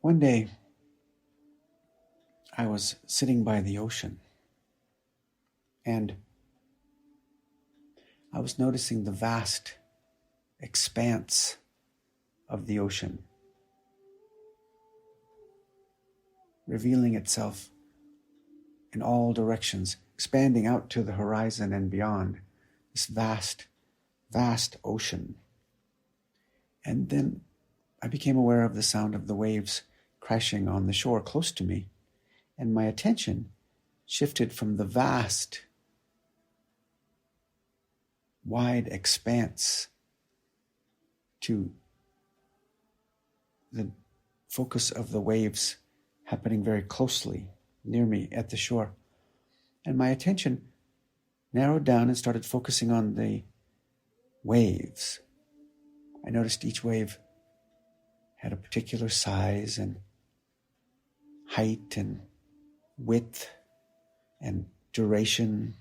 One day, I was sitting by the ocean, and I was noticing the vast expanse of the ocean, revealing itself in all directions, expanding out to the horizon and beyond, this vast, vast ocean. And then I became aware of the sound of the waves crashing on the shore close to me, and my attention shifted from the vast, wide expanse to the focus of the waves happening very closely near me at the shore. And my attention narrowed down and started focusing on the waves. I noticed each wave had a particular size and height and width and duration.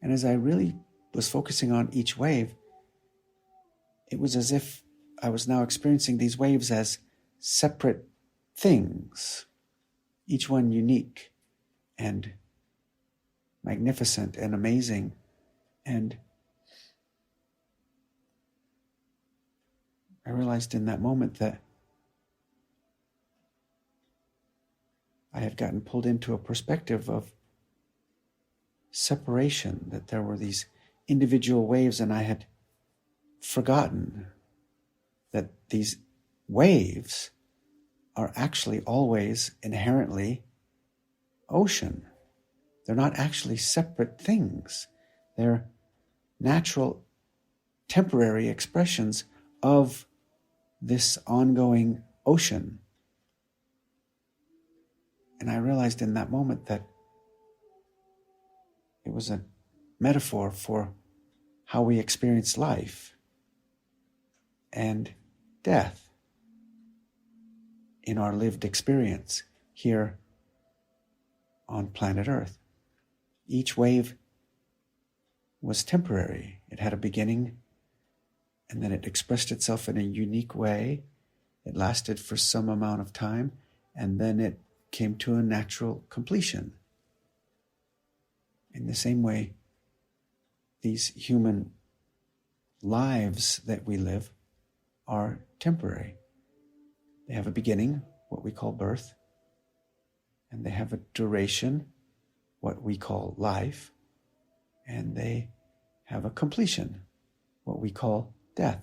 And as I really was focusing on each wave, it was as if I was now experiencing these waves as separate things, each one unique and magnificent and amazing. And I realized in that moment that I had gotten pulled into a perspective of separation, that there were these individual waves, and I had forgotten that these waves are actually always inherently ocean. They're not actually separate things. They're natural, temporary expressions of this ongoing ocean. And I realized in that moment that it was a metaphor for how we experience life and death in our lived experience here on planet Earth. Each wave was temporary. It had a beginning, and then it expressed itself in a unique way. It lasted for some amount of time, and then it came to a natural completion. In the same way, these human lives that we live are temporary. They have a beginning, what we call birth, and they have a duration, what we call life, and they have a completion, what we call death.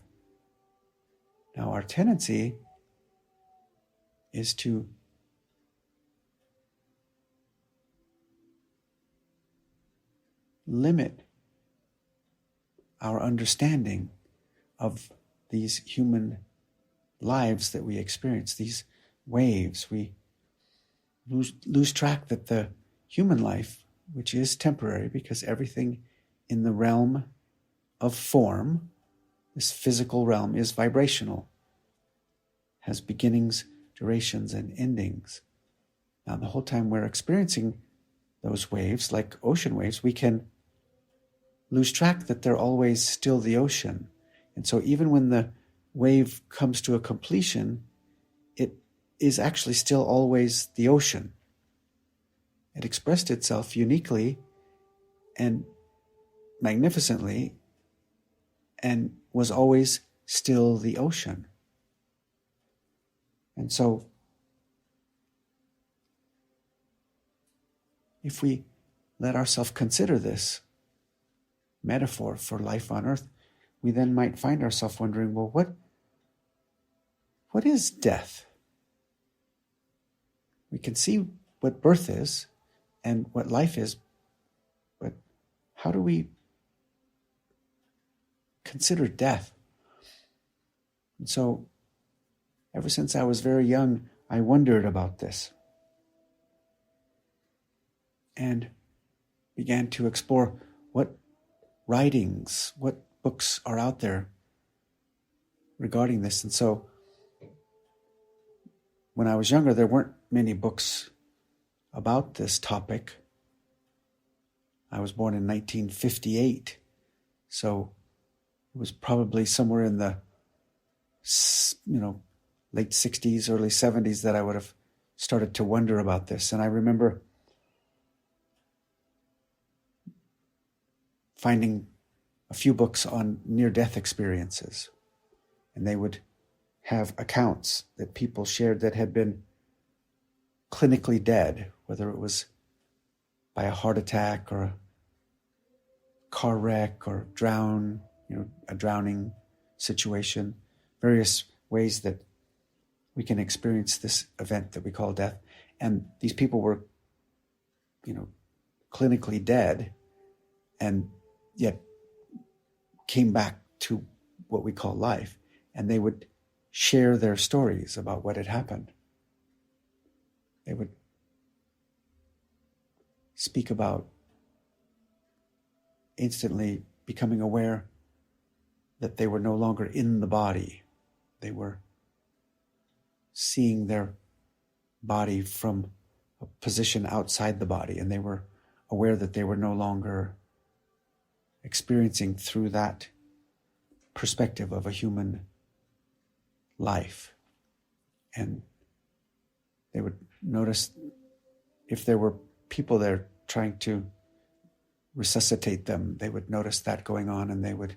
Now, our tendency is to limit our understanding of these human lives that we experience, these waves. We lose track that the human life, which is temporary, because everything in the realm of form, this physical realm, is vibrational, has beginnings, durations, and endings. Now, the whole time we're experiencing those waves, like ocean waves, we can lose track that they're always still the ocean. And so even when the wave comes to a completion, it is actually still always the ocean. It expressed itself uniquely and magnificently and was always still the ocean. And so if we let ourselves consider this metaphor for life on Earth, we then might find ourselves wondering, well, what is death? We can see what birth is and what life is, but how do we consider death? And so, ever since I was very young, I wondered about this and began to explore what writings, what books are out there regarding this. And so when I was younger, there weren't many books about this topic. I was born in 1958, so it was probably somewhere in the late 60s, early 70s that I would have started to wonder about this. And I remember finding a few books on near-death experiences. And they would have accounts that people shared that had been clinically dead, whether it was by a heart attack or a car wreck or a drowning situation, various ways that we can experience this event that we call death. And these people were, clinically dead and yet came back to what we call life. And they would share their stories about what had happened. They would speak about instantly becoming aware that they were no longer in the body. They were seeing their body from a position outside the body, and they were aware that they were no longer experiencing through that perspective of a human life. And they would notice if there were people there trying to resuscitate them, they would notice that going on, and they would,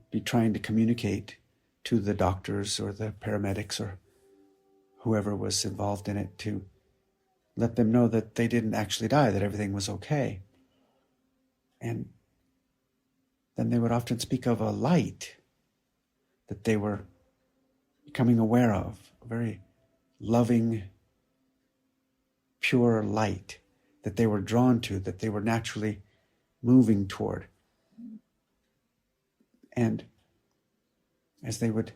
be trying to communicate to the doctors or the paramedics or whoever was involved in it to let them know that they didn't actually die, that everything was okay. And then they would often speak of a light that they were becoming aware of, a very loving, pure light that they were drawn to, that they were naturally moving toward. And as they would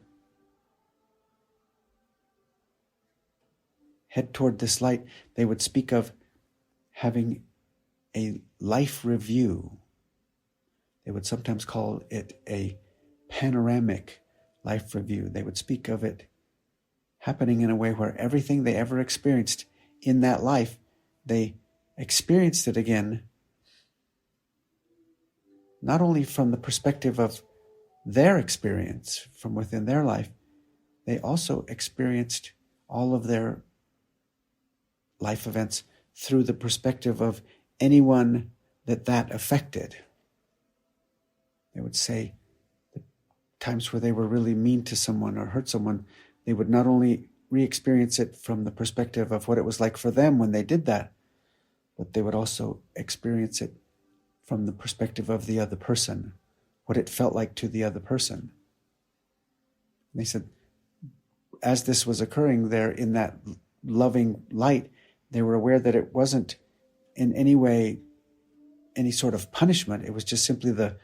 head toward this light, they would speak of having a life review. They would sometimes call it a panoramic life review. They would speak of it happening in a way where everything they ever experienced in that life, they experienced it again, not only from the perspective of their experience from within their life, they also experienced all of their life events through the perspective of anyone that affected. They would say the times where they were really mean to someone or hurt someone, they would not only re-experience it from the perspective of what it was like for them when they did that, but they would also experience it from the perspective of the other person, what it felt like to the other person. And they said, as this was occurring there in that loving light, they were aware that it wasn't in any way any sort of punishment. It was just simply the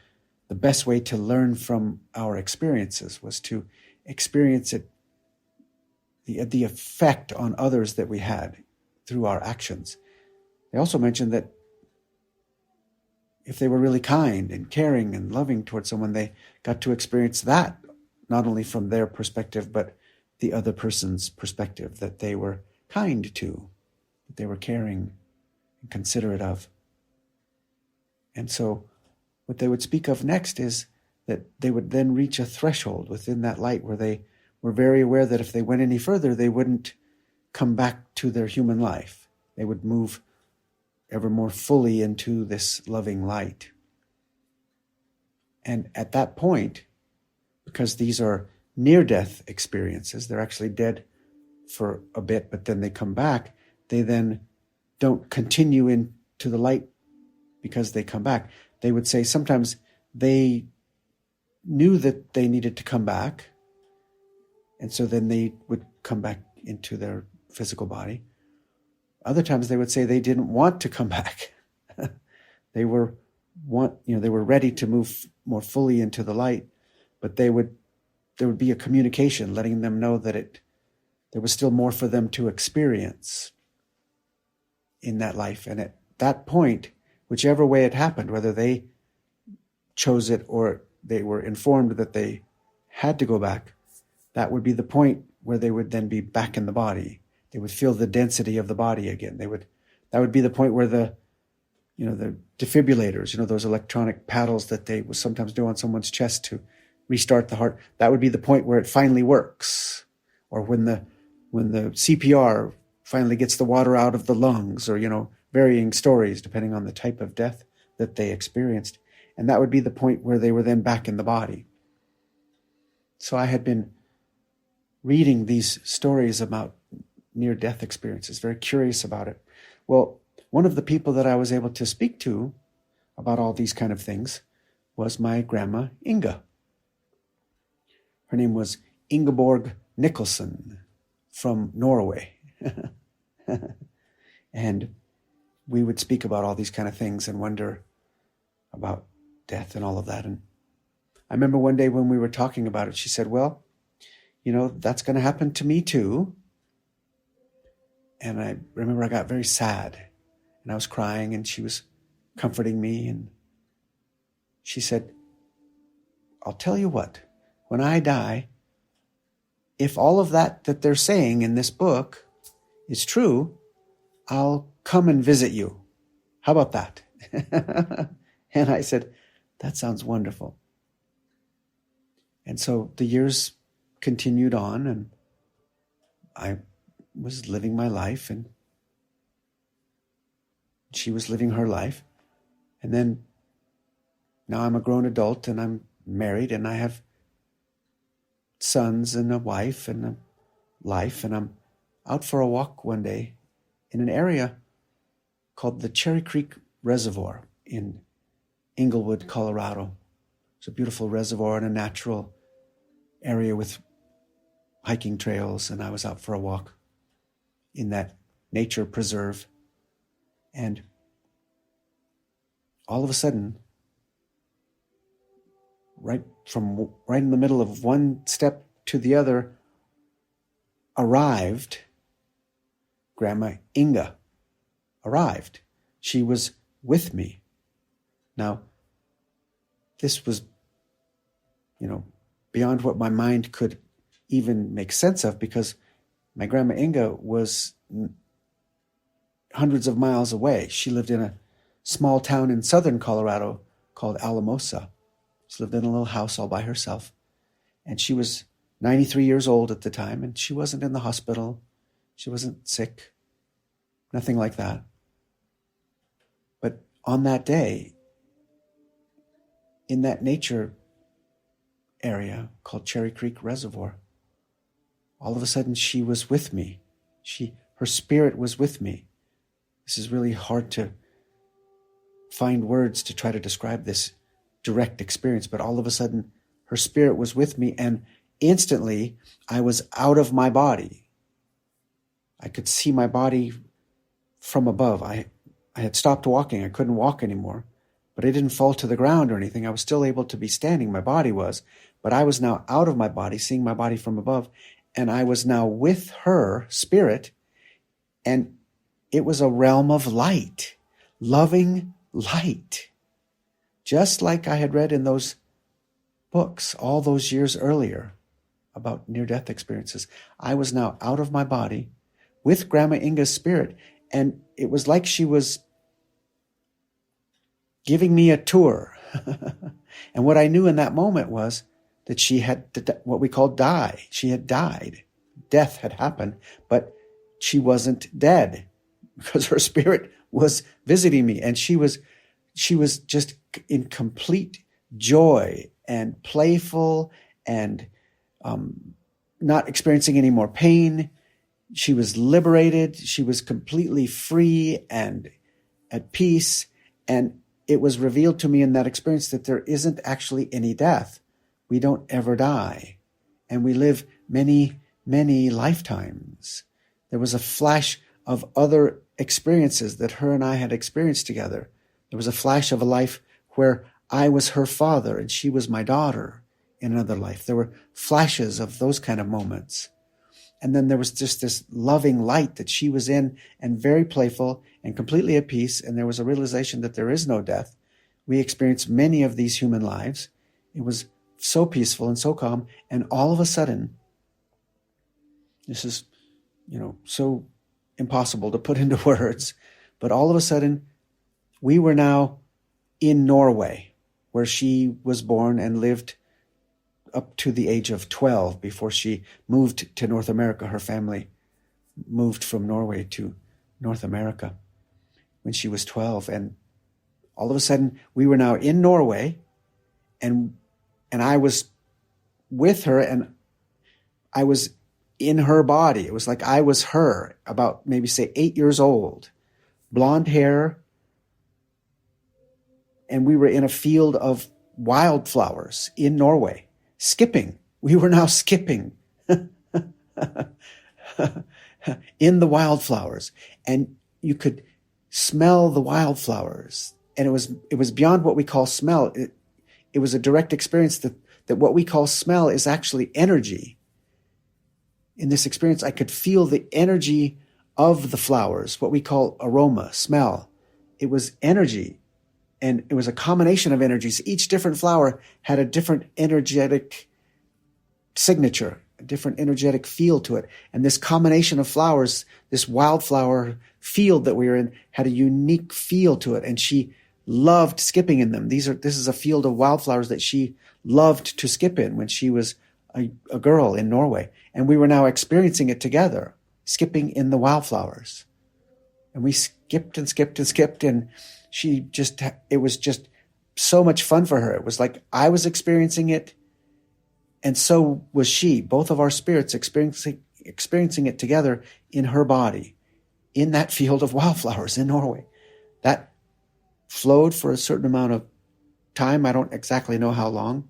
best way to learn from our experiences, was to experience it, the effect on others that we had through our actions. They also mentioned that if they were really kind and caring and loving towards someone, they got to experience that, not only from their perspective, but the other person's perspective, that they were kind to, that they were caring and considerate of. And so what they would speak of next is that they would then reach a threshold within that light where they were very aware that if they went any further, they wouldn't come back to their human life. They would move ever more fully into this loving light. And at that point, because these are near-death experiences, they're actually dead for a bit, but then they come back, they then don't continue into the light because they come back. They would say sometimes they knew that they needed to come back, and so then they would come back into their physical body. Other times they would say they didn't want to come back. They were ready to move more fully into the light, but there would be a communication letting them know that there was still more for them to experience in that life. And at that point, whichever way it happened, whether they chose it or they were informed that they had to go back, that would be the point where they would then be back in the body. They would feel the density of the body again. That would be the point where the defibrillators, those electronic paddles that they would sometimes do on someone's chest to restart the heart, that would be the point where it finally works. or when the CPR finally gets the water out of the lungs, or, varying stories depending on the type of death that they experienced. And that would be the point where they were then back in the body. So I had been reading these stories about near-death experiences, very curious about it. Well, one of the people that I was able to speak to about all these kind of things was my grandma Inga. Her name was Ingeborg Nicholson from Norway. And we would speak about all these kind of things and wonder about death and all of that. And I remember one day when we were talking about it, she said, well, that's going to happen to me too. And I remember I got very sad and I was crying, and she was comforting me. And she said, I'll tell you what, when I die, if all of that they're saying in this book is true, I'll come and visit you. How about that? And I said, that sounds wonderful. And so the years continued on, and I was living my life, and she was living her life. And then now I'm a grown adult, and I'm married, and I have sons and a wife and a life, and I'm out for a walk one day in an area called the Cherry Creek Reservoir in Englewood, Colorado. It's a beautiful reservoir in a natural area with hiking trails, and I was out for a walk in that nature preserve. And all of a sudden, right in the middle of one step to the other, arrived Grandma Inga. Arrived. She was with me. Now, this was, beyond what my mind could even make sense of, because my Grandma Inga was hundreds of miles away. She lived in a small town in southern Colorado called Alamosa. She lived in a little house all by herself. And she was 93 years old at the time, and she wasn't in the hospital. She wasn't sick. Nothing like that. But on that day, in that nature area called Cherry Creek Reservoir, all of a sudden she was with me. Her spirit was with me. This is really hard to find words to try to describe this direct experience, but all of a sudden her spirit was with me, and instantly I was out of my body. I could see my body from above. I had stopped walking. I couldn't walk anymore, but I didn't fall to the ground or anything. I was still able to be standing. My body was, but I was now out of my body, seeing my body from above, and I was now with her spirit, and it was a realm of light, loving light, just like I had read in those books all those years earlier about near-death experiences. I was now out of my body with Grandma Inga's spirit, and it was like she was giving me a tour. And what I knew in that moment was that she had what we call die. She had died. Death had happened, but she wasn't dead because her spirit was visiting me, and she was just in complete joy and playful and not experiencing any more pain. She was liberated. She was completely free and at peace. And it was revealed to me in that experience that there isn't actually any death. We don't ever die. And we live many, many lifetimes. There was a flash of other experiences that her and I had experienced together. There was a flash of a life where I was her father and she was my daughter in another life. There were flashes of those kind of moments. And then there was just this loving light that she was in, and very playful and completely at peace. And there was a realization that there is no death. We experienced many of these human lives. It was so peaceful and so calm. And all of a sudden, this is, so impossible to put into words, but all of a sudden, we were now in Norway, where she was born and lived up to the age of 12 before she moved to North America. Her family moved from Norway to North America when she was 12. And all of a sudden, we were now in Norway, and I was with her, and I was in her body. It was like I was her, about maybe say 8 years old, blonde hair, and we were in a field of wildflowers in Norway, skipping. We were now skipping in the wildflowers, and you could smell the wildflowers, and it was beyond what we call smell. It was a direct experience that what we call smell is actually energy. In this experience, I could feel the energy of the flowers, what we call aroma, smell. It was energy, and it was a combination of energies. Each different flower had a different energetic signature, a different energetic feel to it. And this combination of flowers, this wildflower field that we were in, had a unique feel to it. And she loved skipping in them. This is a field of wildflowers that she loved to skip in when she was a girl in Norway. And we were now experiencing it together, skipping in the wildflowers. And we skipped and skipped and skipped, and it was just so much fun for her. It was like I was experiencing it, and so was she. Both of our spirits experiencing it together in her body, in that field of wildflowers in Norway. That flowed for a certain amount of time. I don't exactly know how long,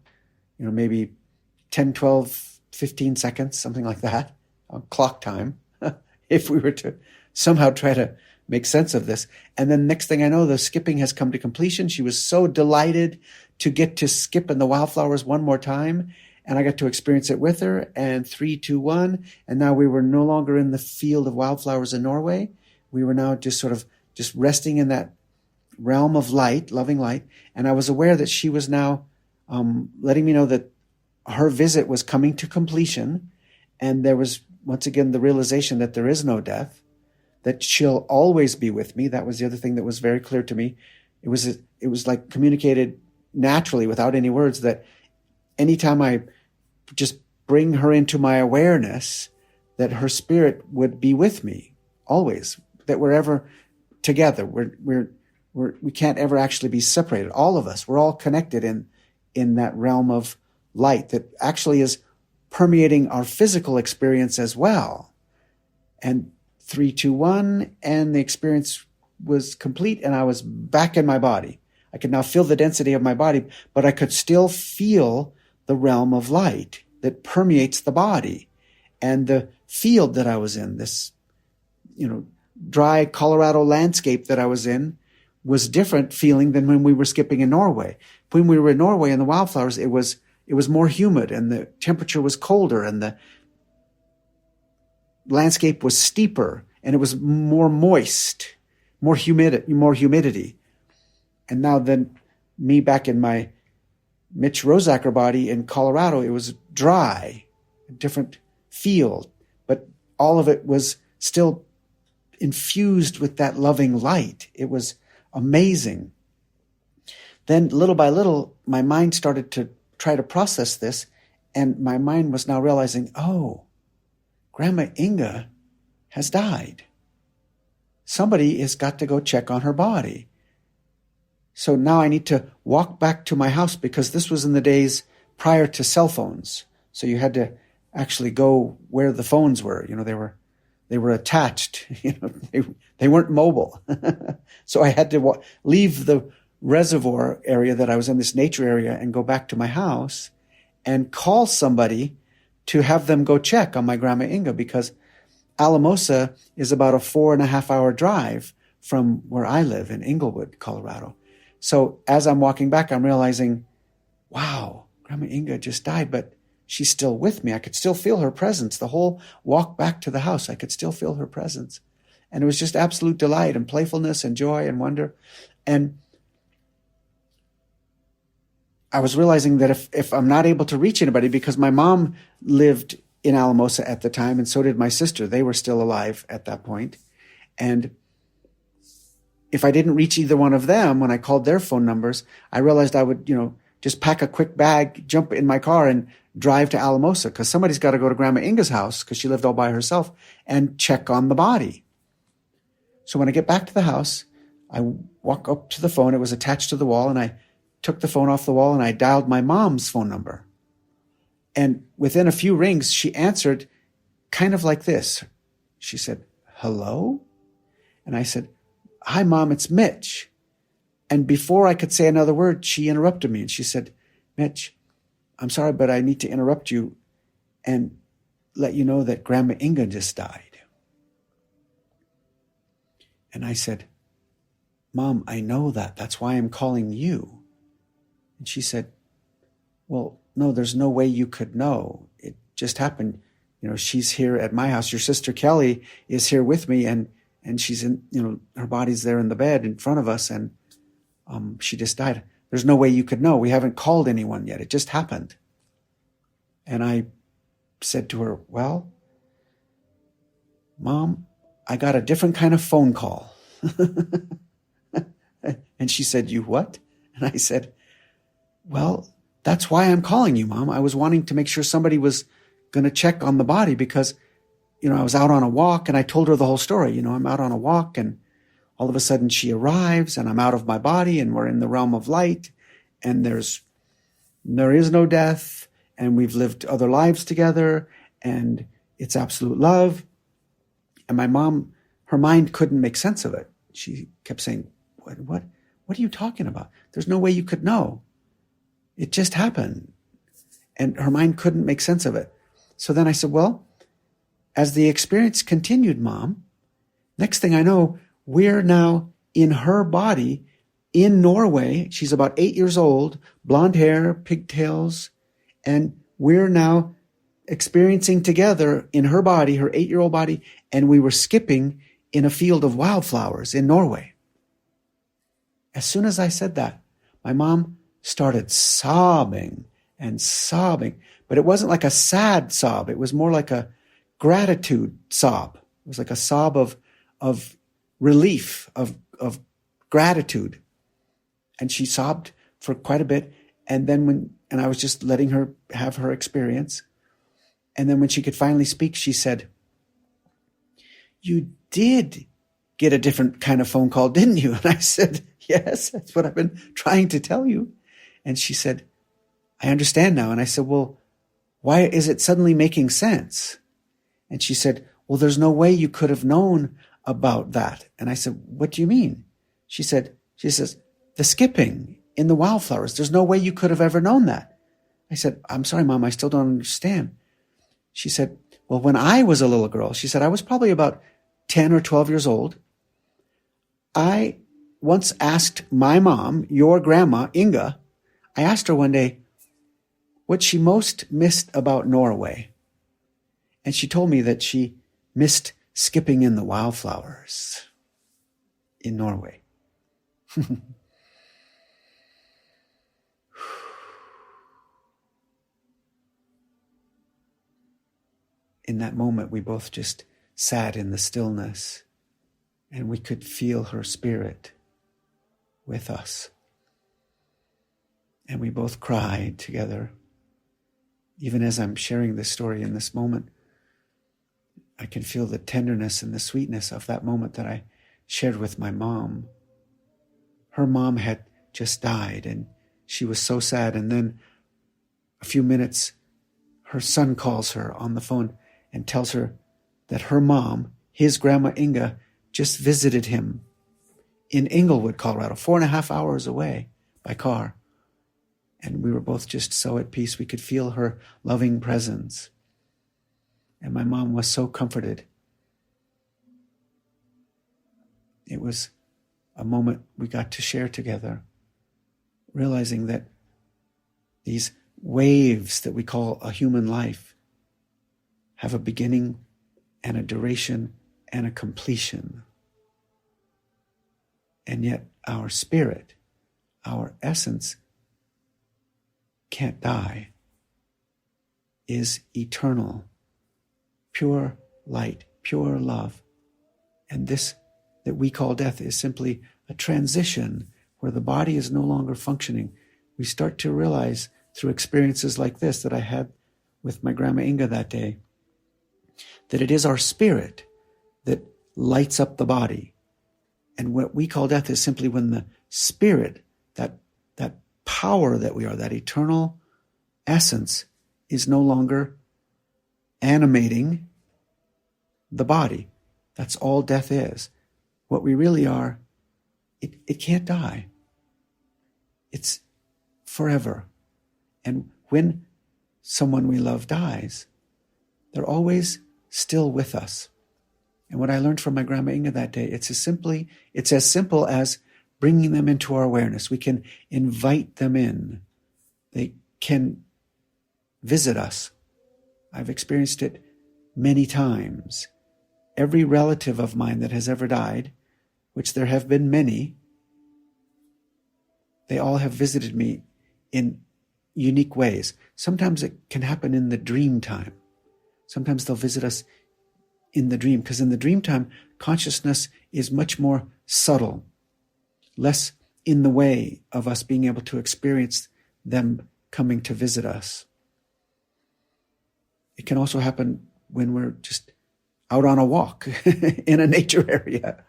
maybe 10, 12, 15 seconds, something like that, clock time, if we were to somehow try to make sense of this. And then next thing I know, the skipping has come to completion. She was so delighted to get to skip in the wildflowers one more time, and I got to experience it with her. And 3, 2, 1, and now we were no longer in the field of wildflowers in Norway. We were now just resting in that realm of light, loving light. And I was aware that she was now letting me know that her visit was coming to completion. And there was, once again, the realization that there is no death, that she'll always be with me. That was the other thing that was very clear to me. It was like communicated naturally without any words, that anytime I just bring her into my awareness, that her spirit would be with me always, that we're ever together. We can't ever actually be separated. All of us, we're all connected in that realm of light that actually is permeating our physical experience as well. And 3, 2, 1, and the experience was complete, and I was back in my body. I could now feel the density of my body, but I could still feel the realm of light that permeates the body. And the field that I was in, this, dry Colorado landscape that I was in, was different feeling than when we were skipping in Norway. When we were in Norway in the wildflowers, it was more humid, and the temperature was colder, and the landscape was steeper, and it was more moist, more humidity. And now then, me back in my Mitch Rosacker body in Colorado, it was dry, a different field, but all of it was still infused with that loving light. It was amazing. Then little by little, my mind started to try to process this, and my mind was now realizing, oh, Grandma Inga has died. Somebody has got to go check on her body. So now I need to walk back to my house, because this was in the days prior to cell phones. So you had to actually go where the phones were. They were attached. They weren't mobile. So I had to leave the reservoir area that I was in, this nature area, and go back to my house and call somebody to have them go check on my Grandma Inga, because Alamosa is about a 4.5-hour drive from where I live in Inglewood, Colorado. So as I'm walking back, I'm realizing, wow, Grandma Inga just died, but she's still with me. I could still feel her presence. The whole walk back to the house, I could still feel her presence. And it was just absolute delight and playfulness and joy and wonder. And I was realizing that if I'm not able to reach anybody, because my mom lived in Alamosa at the time, and so did my sister. They were still alive at that point. And if I didn't reach either one of them when I called their phone numbers, I realized I would, just pack a quick bag, jump in my car, and drive to Alamosa because somebody's got to go to Grandma Inga's house because she lived all by herself and check on the body. So when I get back to the house, I walk up to the phone. It was attached to the wall, and I took the phone off the wall and I dialed my mom's phone number. And within a few rings, she answered kind of like this. She said, "Hello?" And I said, "Hi, Mom, it's Mitch." And before I could say another word, she interrupted me and she said, "Mitch, I'm sorry, but I need to interrupt you and let you know that Grandma Inga just died." And I said, "Mom, I know that. That's why I'm calling you." And she said, "Well, no, there's no way you could know. It just happened. She's here at my house. Your sister Kelly is here with me, and she's in, her body's there in the bed in front of us, and she just died. There's no way you could know. We haven't called anyone yet. It just happened." And I said to her, "Well, Mom, I got a different kind of phone call." And she said, "You what?" And I said, "Well, that's why I'm calling you, Mom. I was wanting to make sure somebody was going to check on the body because, I was out on a walk," and I told her the whole story. I'm out on a walk and all of a sudden she arrives and I'm out of my body and we're in the realm of light and there is no death and we've lived other lives together and it's absolute love. And my mom, her mind couldn't make sense of it. She kept saying, what are you talking about? There's no way you could know. It just happened. And her mind couldn't make sense of it. So then I said, "Well, as the experience continued, Mom, next thing I know, we're now in her body in Norway. She's about 8 years old, blonde hair, pigtails, and we're now experiencing together in her body, her 8-year-old body, and we were skipping in a field of wildflowers in Norway." As soon as I said that, my mom started sobbing and sobbing, but it wasn't like a sad sob. It was more like a gratitude sob. It was like a sob of relief, of gratitude. And she sobbed for quite a bit. And then and I was just letting her have her experience. And then when she could finally speak, she said, "You did get a different kind of phone call, didn't you?" And I said, "Yes, that's what I've been trying to tell you." And she said, "I understand now." And I said, "Well, why is it suddenly making sense?" And she said, "Well, there's no way you could have known about that." And I said, "What do you mean?" She says, "The skipping in the wildflowers. There's no way you could have ever known that." I said, "I'm sorry, Mom, I still don't understand." She said, "Well, when I was a little girl," she said, "I was probably about 10 or 12 years old. I once asked my mom, your grandma, Inga, I asked her one day what she most missed about Norway. And she told me that she missed skipping in the wildflowers in Norway." In that moment, we both just sat in the stillness and we could feel her spirit with us. And we both cried together. Even as I'm sharing this story in this moment, I can feel the tenderness and the sweetness of that moment that I shared with my mom. Her mom had just died and she was so sad. And then a few minutes, her son calls her on the phone and tells her that her mom, his grandma Inga, just visited him in Inglewood, Colorado, 4.5 hours away by car. And we were both just so at peace. We could feel her loving presence. And my mom was so comforted. It was a moment we got to share together, realizing that these waves that we call a human life have a beginning and a duration and a completion. And yet our spirit, our essence, can't die, is eternal, pure light, pure love. And this that we call death is simply a transition where the body is no longer functioning. We start to realize through experiences like this that I had with my Grandma Inga that day, that it is our spirit that lights up the body. And what we call death is simply when the spirit, that power that we are, that eternal essence, is no longer animating the body. That's all death is. What we really are, it can't die. It's forever. And when someone we love dies, they're always still with us. And what I learned from my Grandma Inga that day, it's as simple as bringing them into our awareness. We can invite them in. They can visit us. I've experienced it many times. Every relative of mine that has ever died, which there have been many, they all have visited me in unique ways. Sometimes it can happen in the dream time. Sometimes they'll visit us in the dream, because in the dream time, consciousness is much more subtle, less in the way of us being able to experience them coming to visit us. It can also happen when we're just out on a walk in a nature area.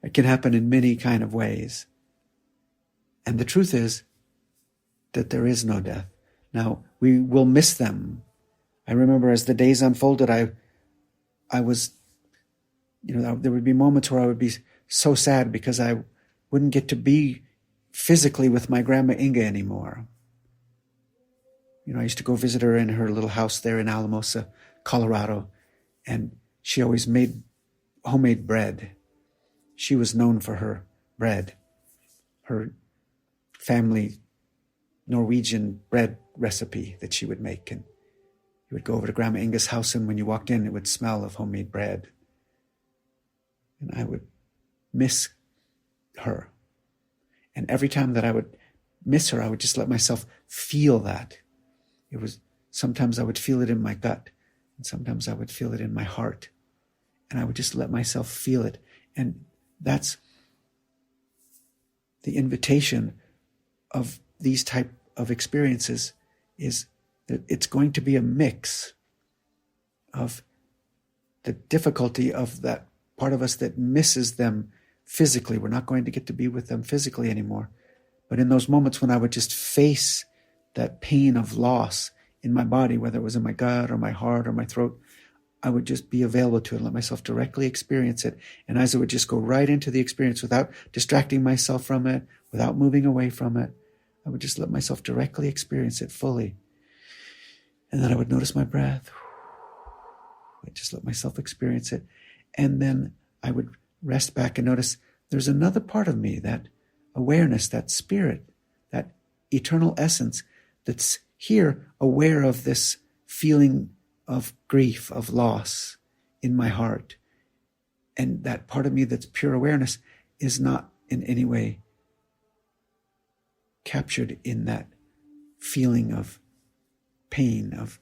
It can happen in many kind of ways. And the truth is that there is no death. Now, we will miss them. I remember as the days unfolded, I was, there would be moments where I would be so sad because I wouldn't get to be physically with my Grandma Inga anymore. I used to go visit her in her little house there in Alamosa, Colorado, and she always made homemade bread. She was known for her bread, her family Norwegian bread recipe that she would make. And you would go over to Grandma Inga's house, and when you walked in, it would smell of homemade bread. And I would miss her. And every time that I would miss her, I would just let myself feel that. Sometimes I would feel it in my gut, and sometimes I would feel it in my heart. And I would just let myself feel it. And that's the invitation of these type of experiences, is that it's going to be a mix of the difficulty of that part of us that misses them physically. We're not going to get to be with them physically anymore. But in those moments when I would just face that pain of loss in my body, whether it was in my gut or my heart or my throat, I would just be available to it and let myself directly experience it. And as I would just go right into the experience without distracting myself from it, without moving away from it, I would just let myself directly experience it fully. And then I would notice my breath. I'd just let myself experience it. And then I would rest back and notice there's another part of me, that awareness, that spirit, that eternal essence that's here, aware of this feeling of grief, of loss in my heart. And that part of me that's pure awareness is not in any way captured in that feeling of pain, of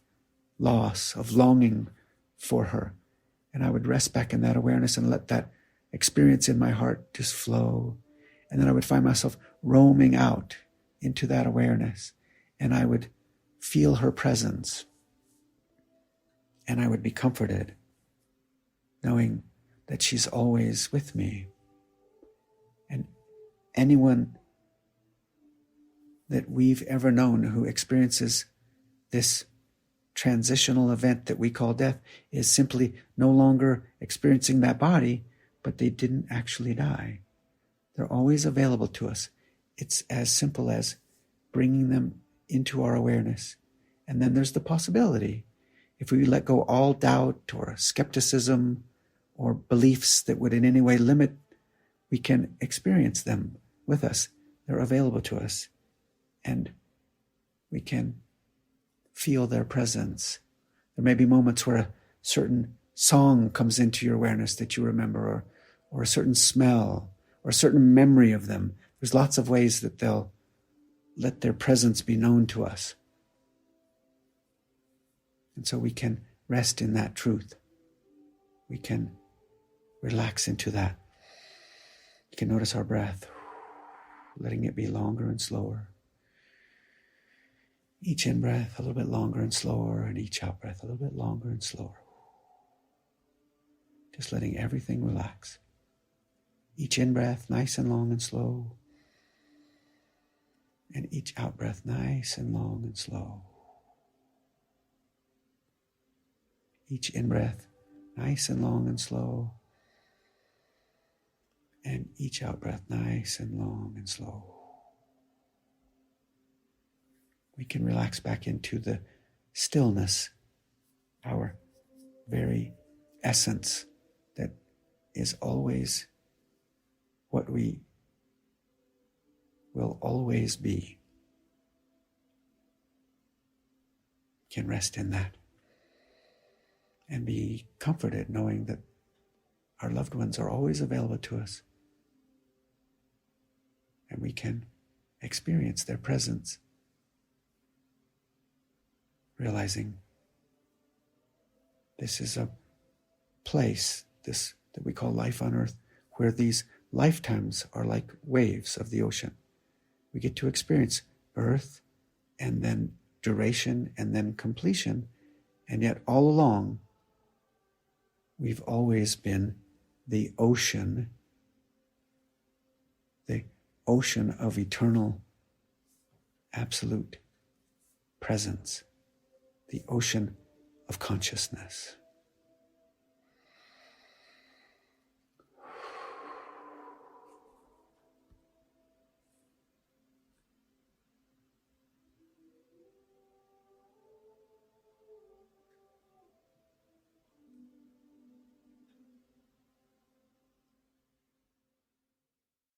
loss, of longing for her. And I would rest back in that awareness and let that experience in my heart just flow. And then I would find myself roaming out into that awareness, and I would feel her presence. And I would be comforted, knowing that she's always with me. And anyone that we've ever known who experiences this transitional event that we call death is simply no longer experiencing that body, but they didn't actually die. They're always available to us. It's as simple as bringing them into our awareness. And then there's the possibility, if we let go all doubt or skepticism or beliefs that would in any way limit, we can experience them with us. They're available to us. And we can feel their presence. There may be moments where a certain song comes into your awareness that you remember, or a certain smell, or a certain memory of them. There's lots of ways that they'll let their presence be known to us. And so we can rest in that truth. We can relax into that. We can notice our breath, letting it be longer and slower. Each in-breath a little bit longer and slower, and each out-breath a little bit longer and slower. Just letting everything relax. Each in-breath nice and long and slow, and each out-breath nice and long and slow. Each in-breath nice and long and slow, and each out-breath nice and long and slow. We can relax back into the stillness, our very essence that is always what we will always be. Can rest in that and be comforted knowing that our loved ones are always available to us, and we can experience their presence, realizing this is a place, this that we call life on earth, where these lifetimes are like waves of the ocean. We get to experience birth and then duration and then completion, and yet all along we've always been the ocean of eternal absolute presence, the ocean of consciousness.